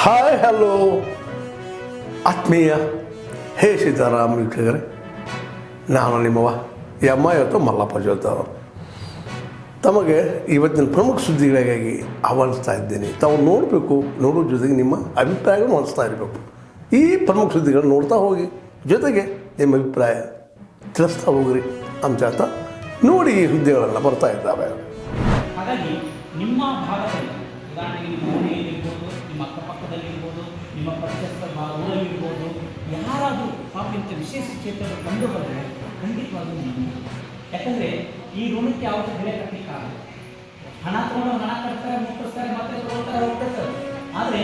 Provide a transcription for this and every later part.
Hi hello ಆತ್ಮೀಯ ಹೇ ಸೀತಾರಾಮ್ ವೀಕ್ಷಕರೇ, ನಾನು ನಿಮ್ಮವ ಇವತ್ತು ಮಲ್ಲಪ್ಪ ಜೋತಾವ್ ತಮಗೆ ಇವತ್ತಿನ ಪ್ರಮುಖ ಸುದ್ದಿಗಳಿಗಾಗಿ ಆಹ್ವಾನಿಸ್ತಾ ಇದ್ದೇನೆ. ತಾವು ನೋಡಬೇಕು, ನೋಡೋ ಜೊತೆಗೆ ನಿಮ್ಮ ಅಭಿಪ್ರಾಯಗಳು ಮಾಡಿಸ್ತಾ ಇರಬೇಕು. ಈ ಪ್ರಮುಖ ಸುದ್ದಿಗಳನ್ನು ನೋಡ್ತಾ ಹೋಗಿ, ಜೊತೆಗೆ ನಿಮ್ಮ ಅಭಿಪ್ರಾಯ ತಿಳಿಸ್ತಾ ಹೋಗ್ರಿ ಅಂತ ಹೇಳ್ತಾ ನೋಡಿ ಈ ಸುದ್ದಿಗಳೆಲ್ಲ ಬರ್ತಾ ಇದ್ದಾವೆ. ಹಾಗಾಗಿ ನಿಮ್ಮ ಭಾಗದಲ್ಲಿ ಉದಾಹರಣೆಗೆ ನಿಮ್ಮ ಮನೆಯಲ್ಲಿರ್ಬೋದು, ನಿಮ್ಮ ಅಕ್ಕಪಕ್ಕದಲ್ಲಿರ್ಬೋದು, ನಿಮ್ಮ ಪರಿಸರದ ಊರಲ್ಲಿರ್ಬೋದು, ಯಾರಾದರೂ ಪಾಪ ಇಂಥ ವಿಶೇಷ ಚೇತನರು ಕಂಡು ಬಂದರೆ ಖಂಡಿತವಾಗೂ ನೀವು, ಯಾಕಂದರೆ ಈ ಋಣಕ್ಕೆ ಯಾವತ್ತೂ ಬೆಲೆ ಕಟ್ಟಲಿಕ್ಕಾಗಲ್ಲ. ಹಣ ತೊಗೊಂಡು ಹಣ ಕಟ್ತಾರೆ, ಮುಟ್ಟಿಸ್ತಾರೆ, ಮತ್ತೆ ತೊಗೊಳ್ತಾರೆ, ಹೋಗ್ತಿರ್ತಾರೆ. ಆದರೆ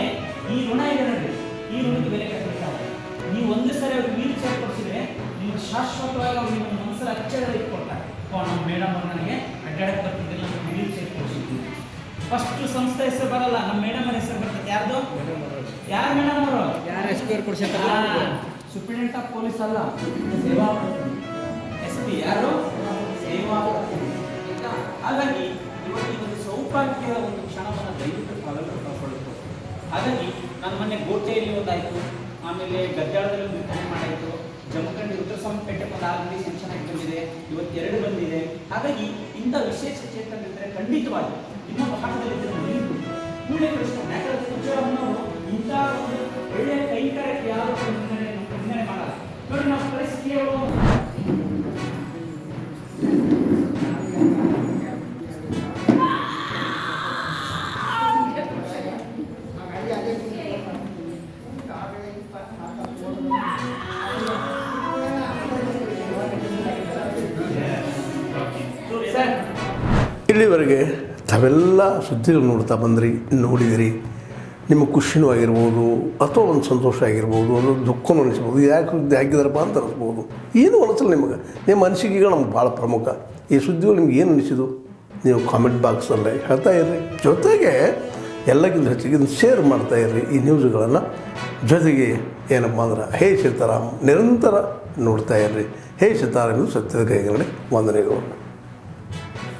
ಈ ಋಣ ಏನಿದೆ, ಈ ಋಣಕ್ಕೆ ಬೆಲೆ ಕಟ್ಟಲಿಕ್ಕಾಗಲ್ಲ. ನೀವು ಒಂದು ಸರಿ ಅವ್ರಿಗೆ ವೀಲ್ ಚೇರ್ ಕೊಡಿಸಿದ್ರೆ ನೀವು ಶಾಶ್ವತವಾಗಿ ಅವ್ರು ನಿಮ್ಮ ಮನಸ್ಸಲ್ಲಿ ಅಚ್ಚರಿ ಇಟ್ಕೊಳ್ತಾರೆ. ನಮ್ಮ ಮೇಡಮ್ ಅವ್ರು ನನಗೆ ಅಡ್ಡಾಡಕ್ಕೆ ಬರ್ತಿದ್ದಿಲ್ಲ, ನಮ್ಮ ವೀಲ್ ಚೇರ್ ಕೊಡಿಸಿದ್ವಿ. ಫಸ್ಟ್ ಸಂಸ್ಥೆ ಹೆಸರು ಬರಲ್ಲ, ನಮ್ಮ ಮೇಡಮ್ ಅವ್ರ ಹೆಸರು ಬರ್ತದೆ. ಯಾರ್ದು? ಯಾರು ಮೇಡಮ್ ಅವರು? ಯಾರು ಎಸ್ಪಿ ಕೊಡಿಸಿರ್ತಾರೆ? ಸೂಪ್ರಿಡೆಂಟ್ ಆಫ್ ಪೊಲೀಸ್ ಅಲ್ಲ, ಸೇವಾ SP. ಯಾರು? ಸೇವಾ. ಹಾಗಾಗಿ ಇವತ್ತು ಒಂದು ಸೌಭಾಗ್ಯದ ಒಂದು ಕ್ಷಣವನ್ನು ದಯವಿಟ್ಟು ಕಾಪಾಡಬೇಕು. ಹಾಗಾಗಿ ನಾನು ಮೊನ್ನೆ ಗೋಟೆಯಲ್ಲಿ ಒಂದಾಯಿತು, ಆಮೇಲೆ ಗದ್ದಾಳದಲ್ಲಿ ಒಂದು ವಿತರಣೆ ಮಾಡಾಯಿತು, ಜಮಖಂಡಿ ರುದ್ರಸ್ವಾಮಿಪೇಟೆ ಒಂದು ಆಲ್ರೆಡಿ ಸೆಕ್ಷನ್ ಆಗಿ ಬಂದಿದೆ, ಇವತ್ತು 2 ಬಂದಿದೆ. ಹಾಗಾಗಿ ಇಂಥ ವಿಶೇಷ ಚೇತನರಿದ್ದರೆ ಖಂಡಿತವಾಗಿ ನಿಮ್ಮ ಭಾಗದಲ್ಲಿದ್ದರೆ ಕೂಡಲೇ ಪ್ರಶ್ನೆ. ಯಾಕಂದರೆ ಪೂಜಾರಮ್ಮನವರು ಇಂಥ ಒಂದು ಒಳ್ಳೆಯ ಕೈಗಾರಿಕೆ ಯಾರು ನಿಂದನೆ ಮಾಡಲ್ಲ ನೋಡಿ. ನಮ್ಮ ಪರಿಸ್ಥಿತಿಯವರು ಇಲ್ಲಿವರೆಗೆ ತಾವೆಲ್ಲ ಸುದ್ದಿಗಳು ನೋಡ್ತಾ ಬಂದ್ರಿ, ನೋಡಿದಿರಿ. ನಿಮ್ಮ ಖುಷಿನೂ ಆಗಿರ್ಬೋದು, ಅಥವಾ ಒಂದು ಸಂತೋಷ ಆಗಿರ್ಬೋದು, ಒಂದು ದುಃಖನೂ ಅನಿಸ್ಬೋದು. ಯಾಕೆ ಸುದ್ದಿ ಹಾಕಿದಾರಪ್ಪ ಅಂತ ಅನಿಸ್ಬೋದು. ಏನು ಅನಿಸಲ್ಲ ನಿಮಗೆ, ನಿಮ್ಮ ಅನಿಸಿಕೆಗಳು ನಮ್ಗೆ ಭಾಳ ಪ್ರಮುಖ. ಈ ಸುದ್ದಿಗಳು ನಿಮ್ಗೆ ಏನು ಅನಿಸಿದು ನೀವು ಕಾಮೆಂಟ್ ಬಾಕ್ಸಲ್ಲೇ ಹೇಳ್ತಾ ಇರ್ರಿ. ಜೊತೆಗೆ ಎಲ್ಲಕ್ಕಿಂತ ಹೆಚ್ಚಿಗೆ ಇದನ್ನು ಶೇರ್ ಮಾಡ್ತಾ ಇರ್ರಿ ಈ ನ್ಯೂಸ್ಗಳನ್ನು. ಜೊತೆಗೆ ಏನಪ್ಪ ಅಂದ್ರೆ ಹೇ ಸೀತಾರಾಮ್ ನಿರಂತರ ನೋಡ್ತಾ ಇರ್ರಿ. ಹೇ ಸೀತಾರಾಮ್ ಸತ್ಯದ ಕೈಗಡೆ ವಂದನೆಗಳು.